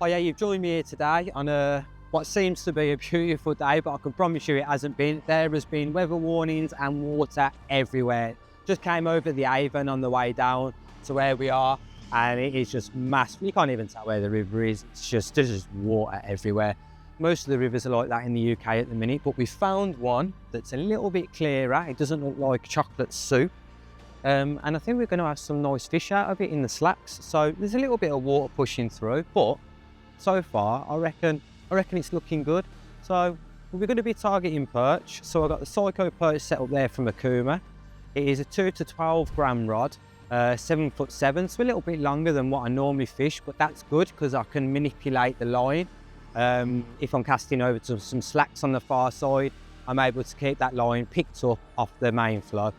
Oh yeah, you've joined me here today on what seems to be a beautiful day, but I can promise you it hasn't been. There has been weather warnings and water everywhere. Just came over the Avon on the way down to where we are, and it is just massive. You can't even tell where the river is. There's just water everywhere. Most of the rivers are like that in the UK at the minute, but we found one that's a little bit clearer. It doesn't look like chocolate soup. And I think we're going to have some nice fish out of it in the slacks. So there's a little bit of water pushing through, but so far I reckon it's looking good. So we're going to be targeting perch. So I've got the Psycho perch set up there from Akuma. It is a 2 to 12 gram rod, 7'7", so a little bit longer than what I normally fish, but that's good because I can manipulate the line. If I'm casting over to some slacks on the far side, I'm able to keep that line picked up off the main flow.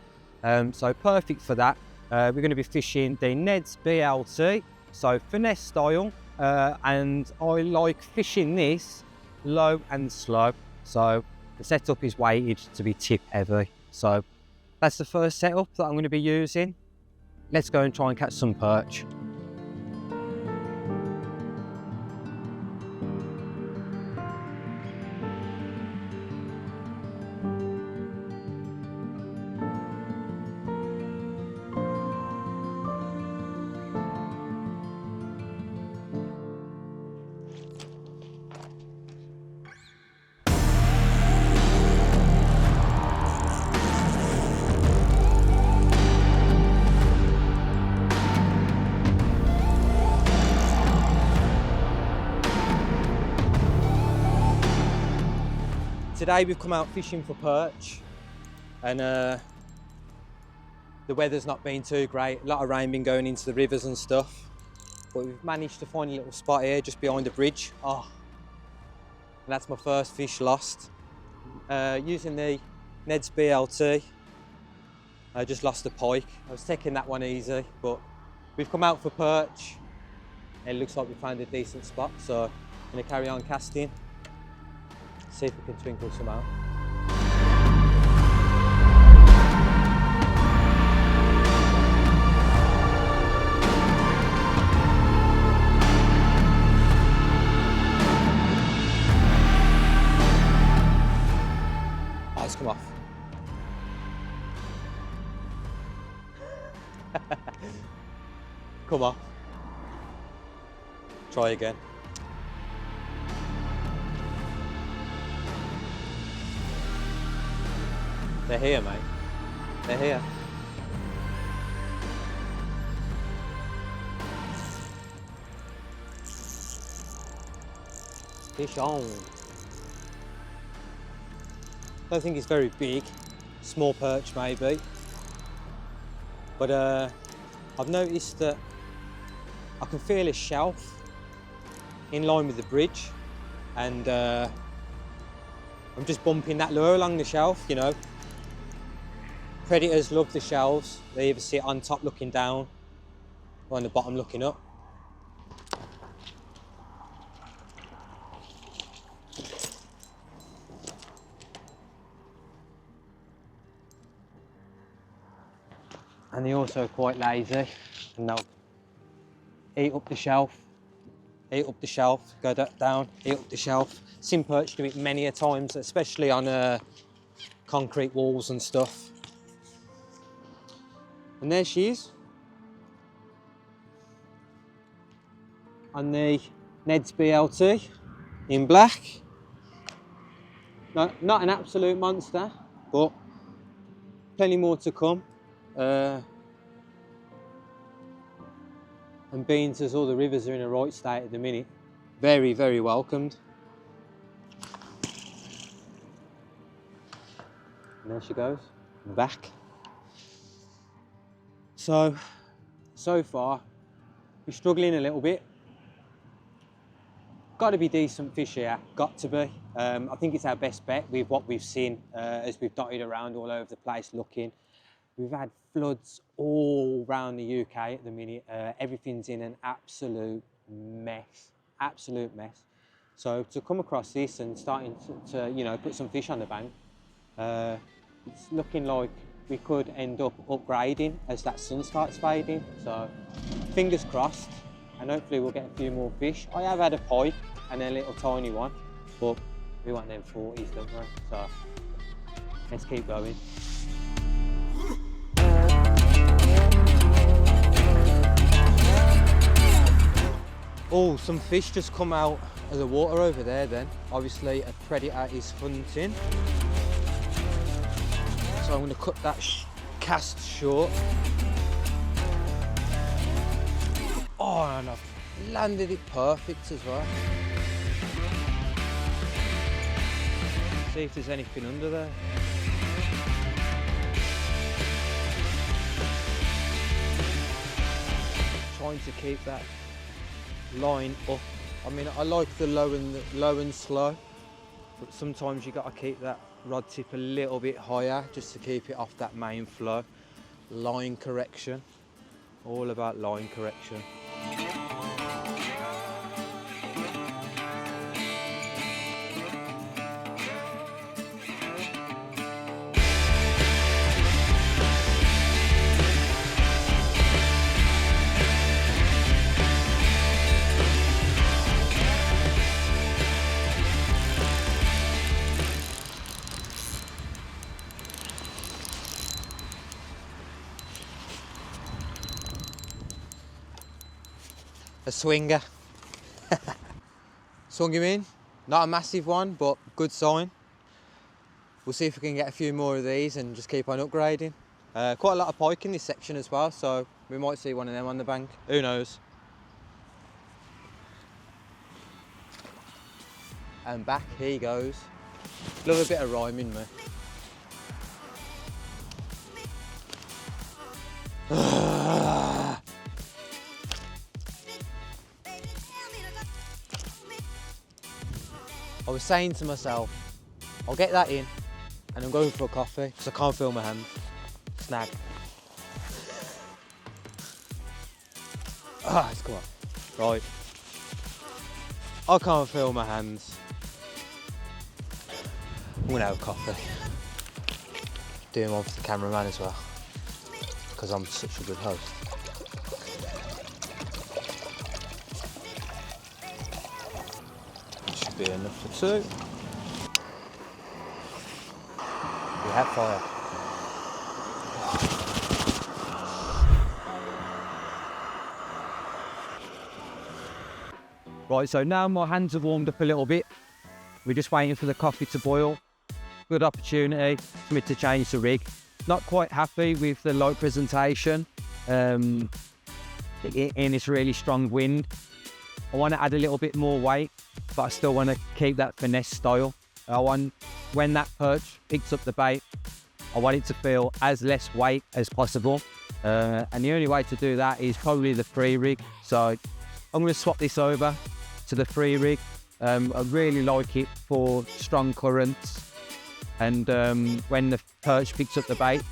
So perfect for that. We're going to be fishing the Ned's BLT, so finesse style, and I like fishing this low and slow. So the setup is weighted to be tip heavy. So that's the first setup that I'm going to be using. Let's go and try and catch some perch. Today we've come out fishing for perch, and the weather's not been too great. A lot of rain been going into the rivers and stuff, but we've managed to find a little spot here just behind the bridge. Oh, and that's my first fish lost. Using the Ned's BLT, I just lost a pike. I was taking that one easy, but we've come out for perch. It looks like we found a decent spot, so I'm going to carry on casting. See if we can twinkle some out. Oh, it's come off. Come off. Try again. They're here, mate. They're here. Fish on. Don't think it's very big. Small perch maybe. But I've noticed that I can feel a shelf in line with the bridge, and I'm just bumping that lure along the shelf, you know. Predators love the shelves. They either sit on top looking down or on the bottom looking up. And they're also quite lazy, and they'll eat up the shelf, go down, eat up the shelf. Seen perch do it many a times, especially on concrete walls and stuff. And there she is, on the Ned's BLT in black. No, not an absolute monster, but plenty more to come. And being as all the rivers are in a right state at the minute, very, very welcomed. And there she goes, back. So far, we're struggling a little bit. Got to be decent fish here, got to be. I think it's our best bet with what we've seen as we've dotted around all over the place looking. We've had floods all around the UK at the minute. Everything's in an absolute mess. So to come across this and starting to you know, put some fish on the bank, it's looking like we could end up upgrading as that sun starts fading. So fingers crossed. and hopefully we'll get a few more fish. I have had a pike and a little tiny one, but we want them 40s, don't we? So let's keep going. Oh, some fish just come out of the water over there then. Obviously a predator is hunting. So I'm going to cut that cast short. Oh, and I've landed it perfect as well. See if there's anything under there. Trying to keep that line up. I mean, I like the low and slow, but sometimes you got to keep that rod tip a little bit higher just to keep it off that main flow. Line correction, all about line correction. A swinger. Swung him in. Not a massive one, but good sign. We'll see if we can get a few more of these and just keep on upgrading. Quite a lot of pike in this section as well, so we might see one of them on the bank. Who knows? And back he goes. Love a bit of rhyming, me. I was saying to myself, I'll get that in and I'm going for a coffee because I can't feel my hands. Snag. Ah, it's come on. Right. I can't feel my hands. I'm gonna have a coffee. Doing one for the cameraman as well because I'm such a good host. Be enough for two. We have fire. Right, so now my hands have warmed up a little bit. We're just waiting for the coffee to boil. Good opportunity for me to change the rig. Not quite happy with the light presentation in this really strong wind. I want to add a little bit more weight, but I still want to keep that finesse style. I want, when that perch picks up the bait, I want it to feel as less weight as possible. And the only way to do that is probably the free rig. So I'm going to swap this over to the free rig. I really like it for strong currents. And when the perch picks up the bait,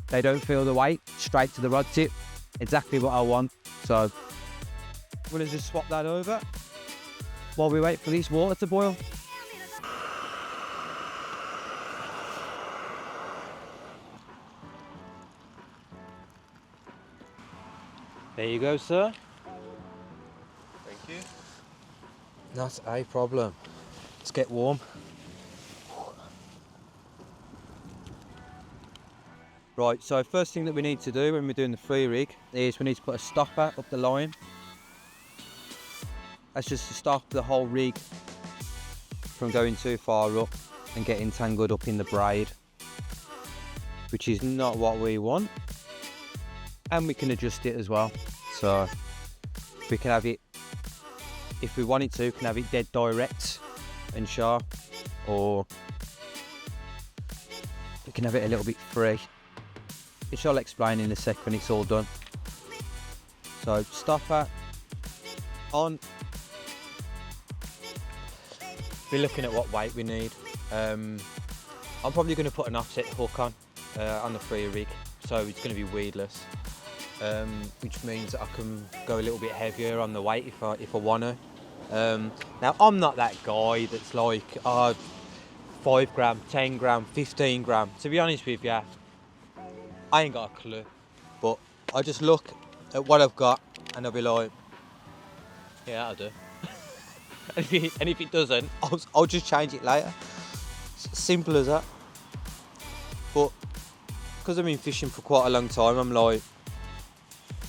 they don't feel the weight, straight to the rod tip. Exactly what I want. So I'm going to just swap that over while we wait for this water to boil. There you go, sir. Thank you. Not a problem. Let's get warm. Right, so first thing that we need to do when we're doing the free rig is we need to put a stopper up the line. That's just to stop the whole rig from going too far up and getting tangled up in the braid, which is not what we want. And we can adjust it as well. So we can have it, if we wanted to, we can have it dead direct and sharp, or we can have it a little bit free, which I'll explain in a sec when it's all done. So stopper on. We're looking at what weight we need. I'm probably going to put an offset hook on the free rig, so it's going to be weedless, which means that I can go a little bit heavier on the weight if I want to. Now I'm not that guy that's like 5 gram, 10 gram, 15 gram. To be honest with you, I ain't got a clue, but I just look at what I've got and I'll be like, Yeah, I'll do. And if it doesn't, I'll just change it later. Simple as that. But because I've been fishing for quite a long time, I'm like,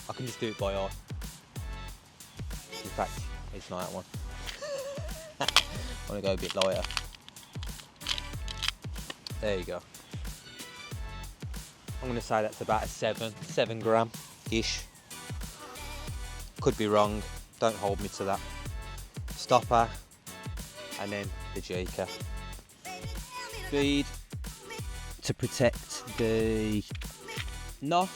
I can just do it by eye. In fact, it's not that one. I want to go a bit lighter. There you go. I'm going to say that's about a 7 gram-ish. Could be wrong, don't hold me to that. Stopper, and then the jerker. Bead to protect the knot.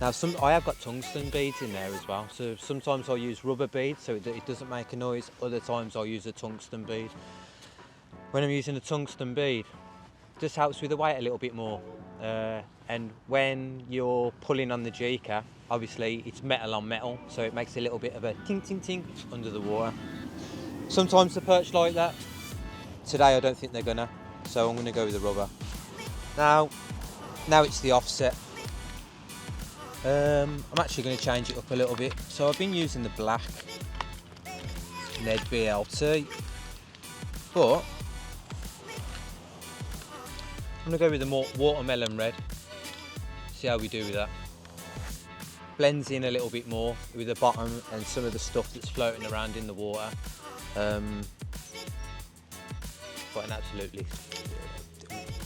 Now I have got tungsten beads in there as well, so sometimes I'll use rubber beads so it doesn't make a noise, other times I'll use a tungsten bead. When I'm using a tungsten bead, it just helps with the weight a little bit more, and when you're pulling on the jerker, obviously it's metal on metal, so it makes a little bit of a ting ting ting under the water. Sometimes the perch like that. Today I don't think they're gonna, so I'm gonna go with the rubber. Now it's the offset. I'm actually going to change it up a little bit. So I've been using the black Ned BLT, but I'm going to go with the more watermelon red. See how we do with that. Blends in a little bit more with the bottom and some of the stuff that's floating around in the water. But an absolutely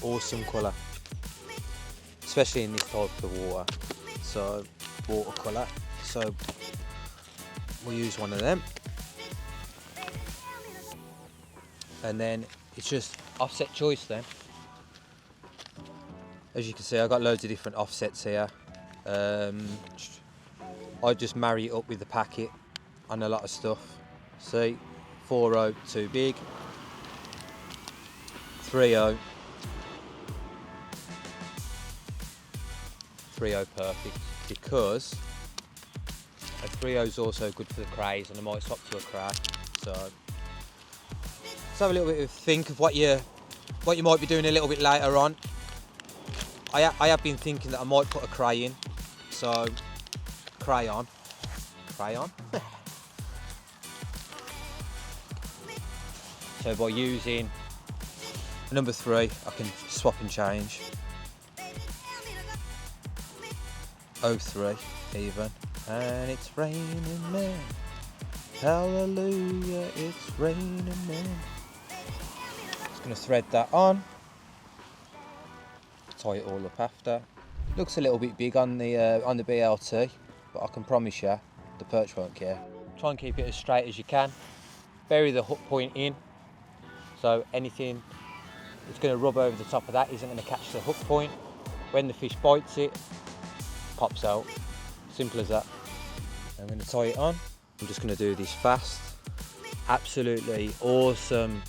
awesome colour, especially in this type of water. So watercolour, so we'll use one of them, and then it's just offset choice then. As you can see, I've got loads of different offsets here. I just marry it up with the packet on a lot of stuff. See, 4.0 too big, 3.0 perfect, because a 3.0 is also good for the crays, and I might swap to a cray. So let's have a little bit of a think of what you might be doing a little bit later on. I have been thinking that I might put a cray in, so crayon. So by using number 3, I can swap and change. 03 even, and it's raining men. Hallelujah, it's raining men. Just gonna thread that on. Tie it all up after. Looks a little bit big on the BLT, but I can promise you the perch won't care. Try and keep it as straight as you can. Bury the hook point in, so anything that's going to rub over the top of that isn't going to catch the hook point. When the fish bites it, pops out. Simple as that. I'm going to tie it on. I'm just going to do this fast. Absolutely awesome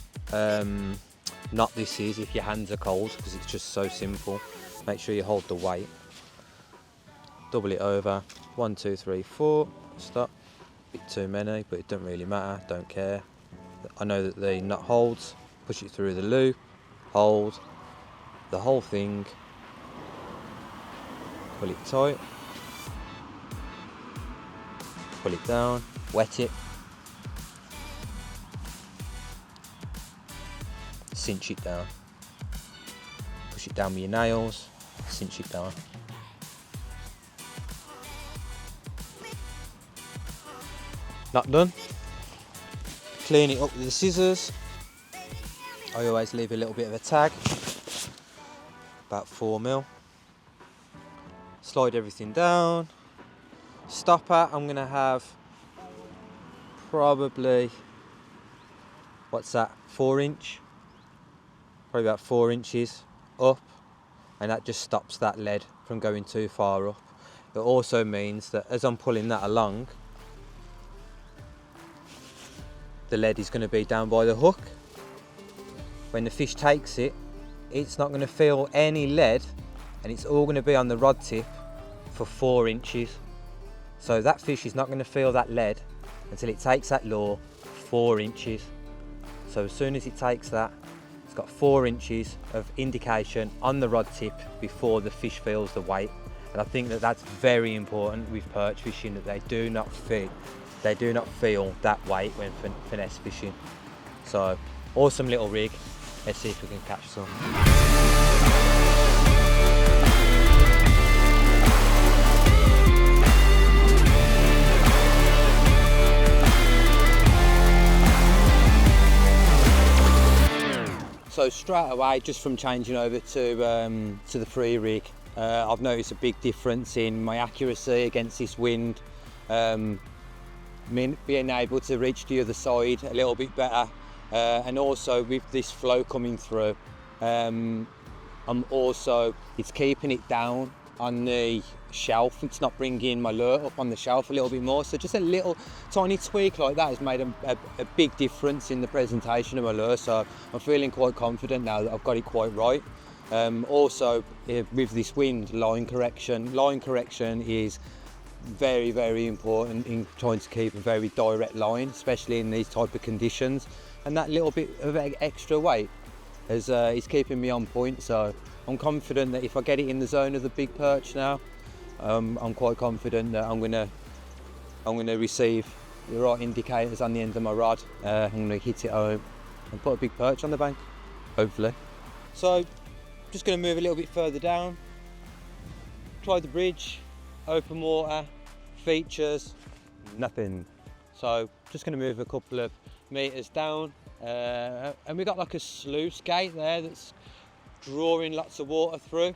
knot this is if your hands are cold, because it's just so simple. Make sure you hold the weight. Double it over. 1, 2, 3, 4. Stop. Bit too many, but it doesn't really matter. Don't care. I know that the knot holds. Push it through the loop. Hold the whole thing. Pull it tight. Pull it down. Wet it. Cinch it down. Push it down with your nails. Cinch it down. Not done. Clean it up with the scissors. I always leave a little bit of a tag, about 4mm. Slide everything down. Stopper, I'm going to have probably, what's that, 4-inch? Probably about 4 inches up, and that just stops that lead from going too far up. It also means that as I'm pulling that along, the lead is going to be down by the hook. When the fish takes it, it's not going to feel any lead, and it's all going to be on the rod tip for 4 inches. So that fish is not going to feel that lead until it takes that lure 4 inches. So as soon as it takes that, it's got 4 inches of indication on the rod tip before the fish feels the weight. And I think that that's very important with perch fishing, that they do not feel that weight when finesse fishing. So, awesome little rig. Let's see if we can catch some. So straight away, just from changing over to the free rig, I've noticed a big difference in my accuracy against this wind. Being able to reach the other side a little bit better, and also with this flow coming through, it's keeping it down on the shelf. It's not bringing my lure up on the shelf a little bit more. So just a little tiny tweak like that has made a big difference in the presentation of my lure. So I'm feeling quite confident now that I've got it quite right. Also, with this wind, line correction is very, very important in trying to keep a very direct line, especially in these type of conditions. And that little bit of extra weight is keeping me on point. So I'm confident that if I get it in the zone of the big perch now, I'm quite confident that I'm gonna receive the right indicators on the end of my rod. I'm gonna hit it home and put a big perch on the bank, hopefully. So just gonna move a little bit further down, try the bridge, open water, features, nothing. So just gonna move a couple of meters down, and we've got like a sluice gate there that's drawing lots of water through,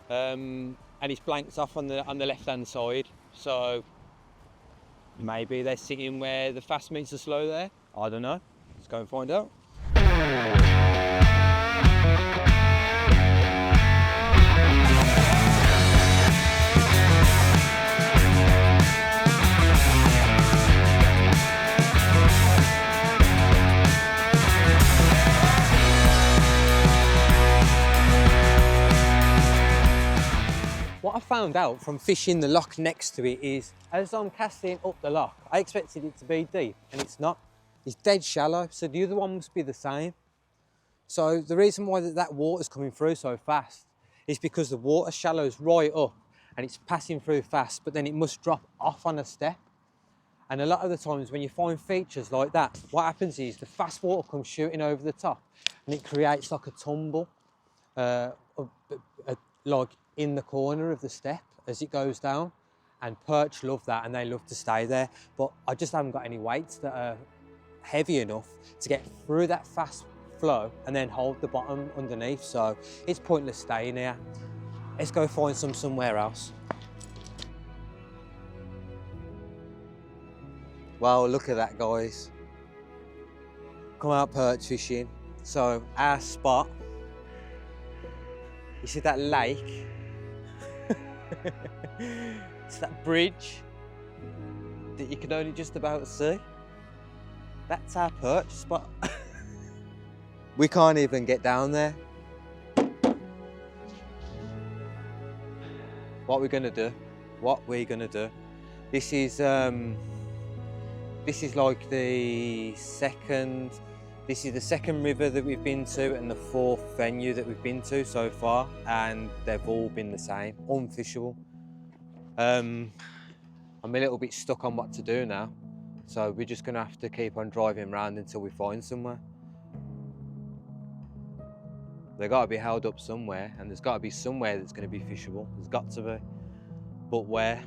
and it's blanked off on the left hand side. So maybe they're sitting where the fast meets the slow there. I don't know. Let's go and find out. What I found out from fishing the loch next to it is, as I'm casting up the loch, I expected it to be deep, and it's not. It's dead shallow, so the other one must be the same. So the reason why that water's coming through so fast is because the water shallows right up and it's passing through fast, but then it must drop off on a step. And a lot of the times when you find features like that, what happens is the fast water comes shooting over the top and it creates like a tumble, like in the corner of the step as it goes down. And perch love that and they love to stay there. But I just haven't got any weights that are heavy enough to get through that fast flow and then hold the bottom underneath. So it's pointless staying here. Let's go find some somewhere else. Wow, look at that, guys. Come out perch fishing. So our spot, you see that lake? It's that bridge that you can only just about see. That's our perch spot. We can't even get down there. What we're gonna do? This is like the second. This is the second river that we've been to and the fourth venue that we've been to so far, and they've all been the same, unfishable. I'm a little bit stuck on what to do now, so we're just gonna have to keep on driving around until we find somewhere. They've got to be held up somewhere, and there's got to be somewhere that's going to be fishable. There's got to be, but where?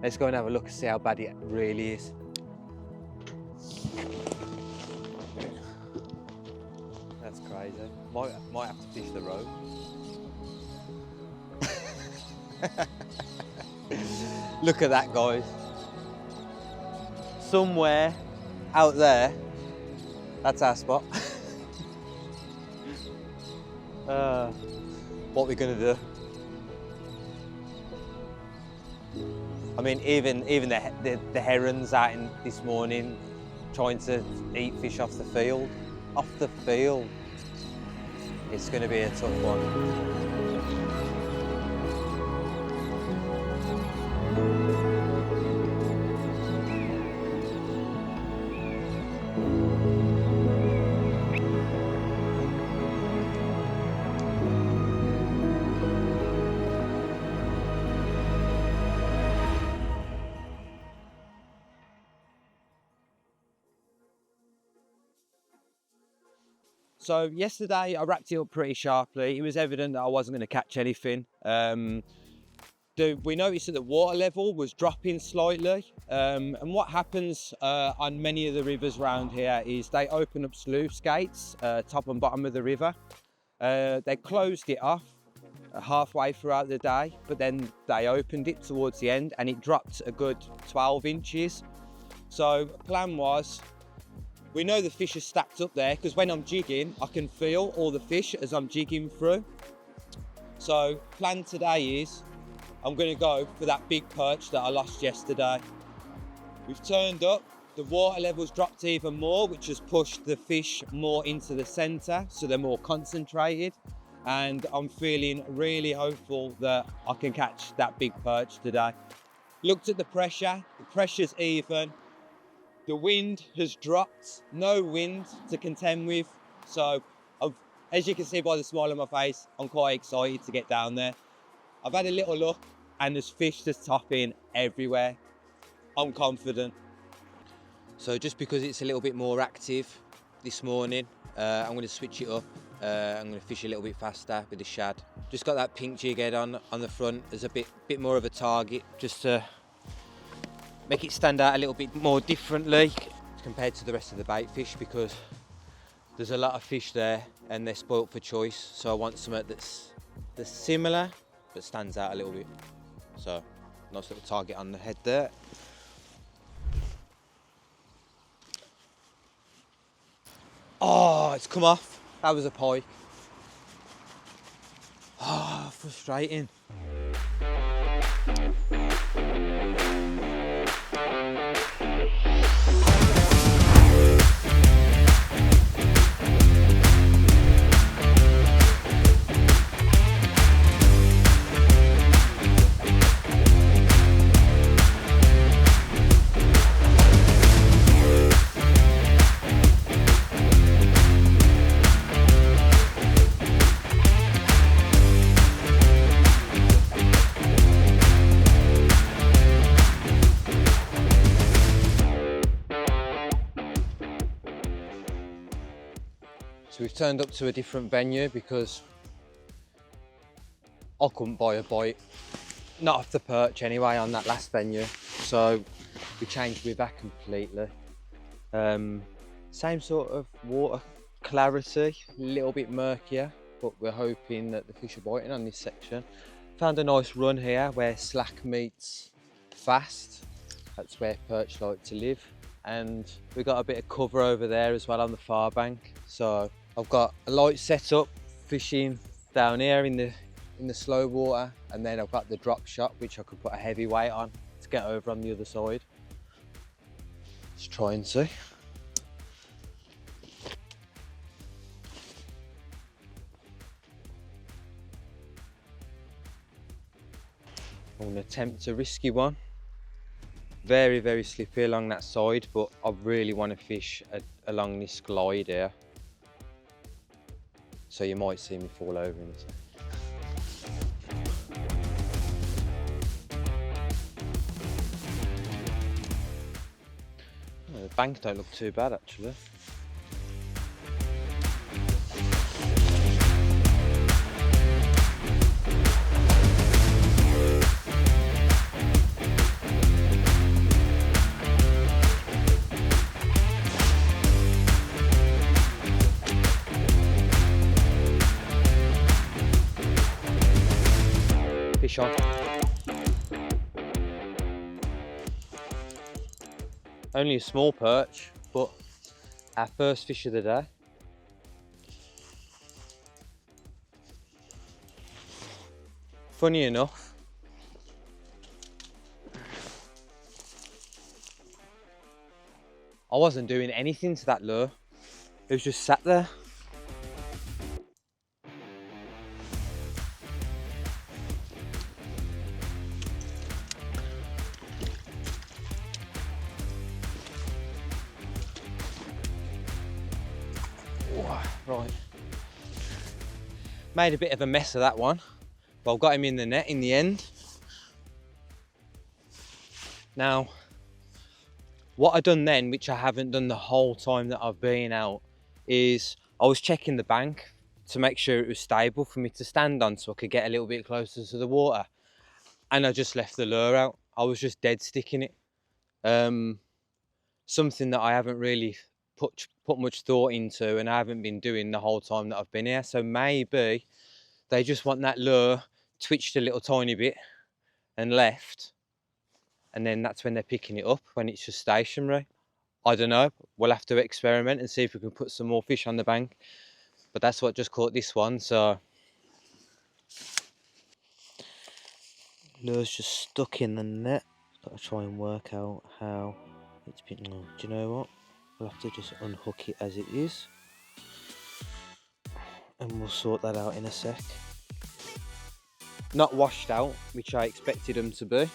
Let's go and have a look and see how bad it really is. That's crazy. Might have to fish the road. Look at that, guys. Somewhere out there, that's our spot. What we're gonna do? I mean, even the herons out in this morning trying to eat fish off the field. It's gonna be a tough one. So yesterday I wrapped it up pretty sharply. It was evident that I wasn't going to catch anything. We noticed that the water level was dropping slightly, and what happens on many of the rivers around here is they open up sluice gates, top and bottom of the river. They closed it off halfway throughout the day, but then they opened it towards the end and it dropped a good 12 inches. So the plan was, we know the fish are stacked up there because when I'm jigging, I can feel all the fish as I'm jigging through. So plan today is, I'm going to go for that big perch that I lost yesterday. We've turned up, the water levels dropped even more, which has pushed the fish more into the centre, so they're more concentrated. And I'm feeling really hopeful that I can catch that big perch today. Looked at the pressure's even. The wind has dropped, no wind to contend with. So as you can see by the smile on my face, I'm quite excited to get down there. I've had a little look and there's fish that's topping everywhere. I'm confident. So just because it's a little bit more active this morning, I'm going to switch it up. I'm going to fish a little bit faster with the shad. Just got that pink jig head on the front as a bit more of a target, just to make it stand out a little bit more differently compared to the rest of the bait fish, because there's a lot of fish there and they're spoilt for choice. So I want something that's similar but stands out a little bit. So nice little target on the head there. Oh, it's come off. That was a pike. Oh, frustrating. So we've turned up to a different venue because I couldn't buy a bite, not off the perch anyway, on that last venue. So we changed river completely. Same sort of water clarity, a little bit murkier, but we're hoping that the fish are biting on this section. Found a nice run here where slack meets fast. That's where perch like to live. And we've got a bit of cover over there as well on the far bank. So I've got a light setup fishing down here in the slow water, and then I've got the drop shot which I could put a heavy weight on to get over on the other side. Let's try and see. I'm going to attempt a risky one. Very, very slippy along that side, but I really want to fish along this glide here. So you might see me fall over in a second. Oh, the bank don't look too bad actually. Fish on. Only a small perch, but our first fish of the day. Funny enough, I wasn't doing anything to that lure. It was just sat there. Right, made a bit of a mess of that one, but I've got him in the net in the end. Now, what I done then, which I haven't done the whole time that I've been out, is I was checking the bank to make sure it was stable for me to stand on so I could get a little bit closer to the water. And I just left the lure out. I was just dead sticking it. Something that I haven't really put much thought into, and I haven't been doing the whole time that I've been here. So maybe they just want that lure twitched a little tiny bit and left. And then that's when they're picking it up, when it's just stationary. I don't know. We'll have to experiment and see if we can put some more fish on the bank. But that's what just caught this one, so. Lure's just stuck in the net. Got to try and work out how it's been. Oh, do you know what? We'll have to just unhook it as it is. And we'll sort that out in a sec. Not washed out, which I expected them to be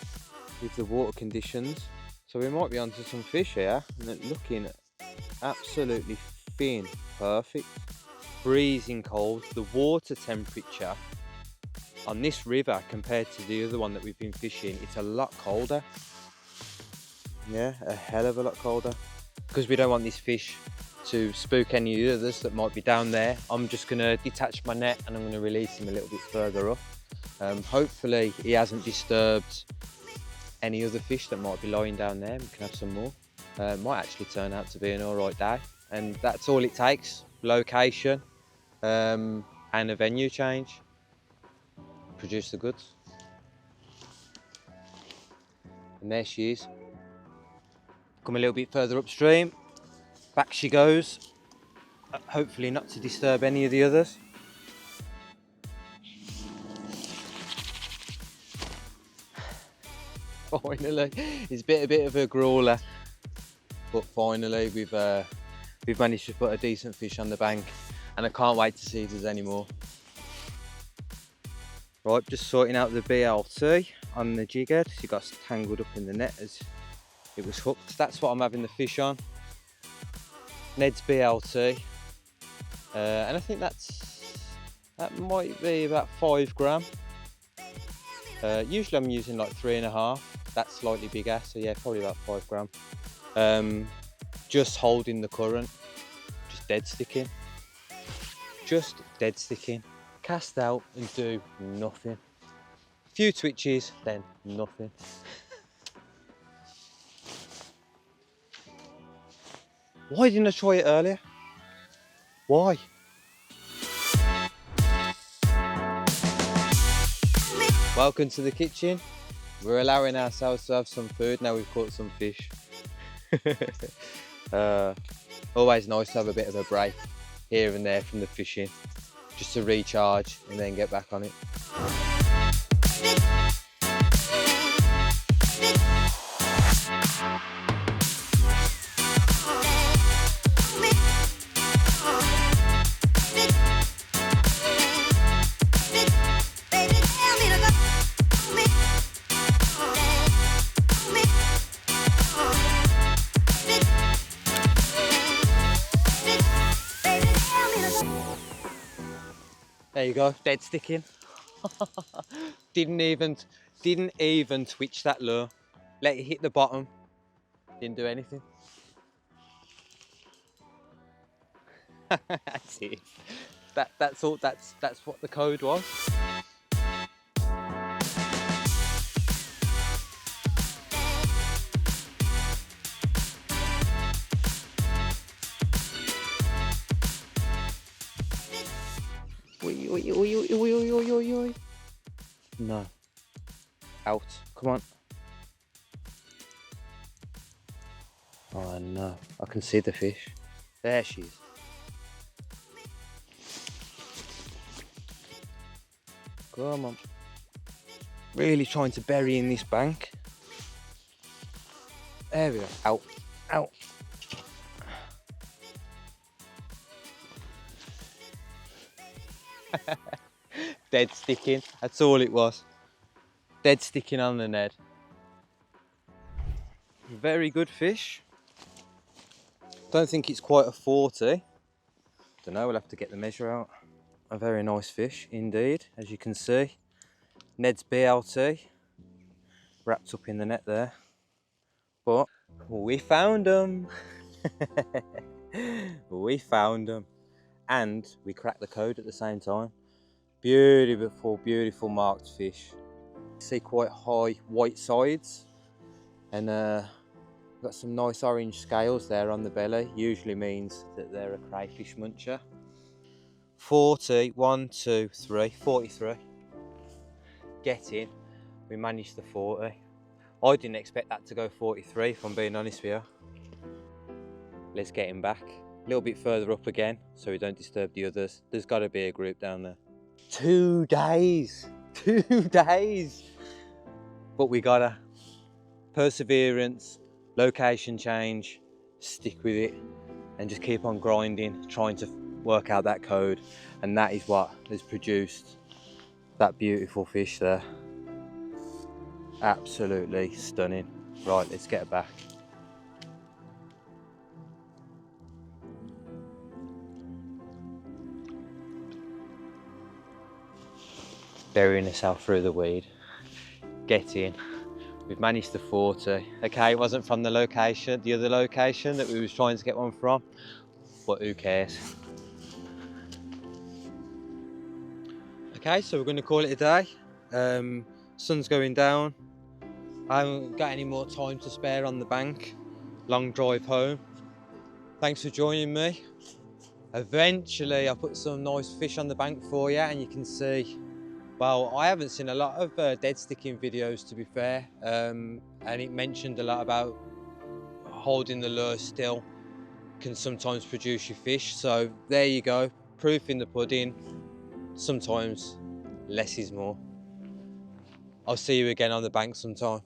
with the water conditions. So we might be onto some fish here, and they're looking absolutely thin, perfect. Freezing cold. The water temperature on this river compared to the other one that we've been fishing, it's a lot colder. Yeah, a hell of a lot colder. Because we don't want this fish to spook any of the others that might be down there, I'm just going to detach my net and I'm going to release him a little bit further up. Hopefully he hasn't disturbed any other fish that might be lying down there. We can have some more. Might actually turn out to be an alright day. And that's all it takes. Location and a venue change. Produce the goods. And there she is. Come a little bit further upstream. Back she goes. Hopefully not to disturb any of the others. Finally, it's a bit of a crawler, but finally we've managed to put a decent fish on the bank, and I can't wait to see if there's any more. Right, just sorting out the BLT on the jig head. She got tangled up in the net as it was hooked. That's what I'm having the fish on. Ned's BLT, and I think that might be about 5 gram. Usually I'm using like 3.5. That's slightly bigger, so yeah, probably about 5 gram. Just holding the current, just dead sticking. Just dead sticking. Cast out and do nothing. Few twitches, then nothing. Why didn't I try it earlier? Why? Welcome to the kitchen. We're allowing ourselves to have some food now we've caught some fish. Always nice to have a bit of a break here and there from the fishing, just to recharge and then get back on it. There you go, dead sticking. Didn't even twitch that lure. Let it hit the bottom. Didn't do anything. That's it. That's all. That's what the code was. Oi. No. Out. Come on. Oh no. I can see the fish. There she is. Come on. Really trying to bury in this bank. There we go. Out. Dead sticking, that's all it was. Dead sticking on the Ned. Very good fish. Don't think it's quite a 40. Don't know, we'll have to get the measure out. A very nice fish indeed, as you can see. Ned's BLT wrapped up in the net there. But we found them. We found them. and we cracked the code at the same time. Beautiful, beautiful marked fish. See quite high white sides, and got some nice orange scales there on the belly. Usually means that they're a crayfish muncher. 40, 1, 2, 3, 43. Get in. We managed the 40. I didn't expect that to go 43, if I'm being honest with you. Let's get him back. A little bit further up again, so we don't disturb the others. There's got to be a group down there. 2 days. 2 days. But we gotta. Perseverance, location change, stick with it, and just keep on grinding, trying to work out that code. And that is what has produced that beautiful fish there. Absolutely stunning. Right, let's get it back. Burying herself through the weed. Get in. We've managed the 40. Okay, it wasn't from the location, the other location that we was trying to get one from, but who cares? Okay, so we're going to call it a day. Sun's going down. I haven't got any more time to spare on the bank. Long drive home. Thanks for joining me. Eventually I'll put some nice fish on the bank for you, and you can see, well, I haven't seen a lot of dead sticking videos, to be fair, and it mentioned a lot about holding the lure still can sometimes produce your fish. So there you go, proof in the pudding. Sometimes less is more. I'll see you again on the bank sometime.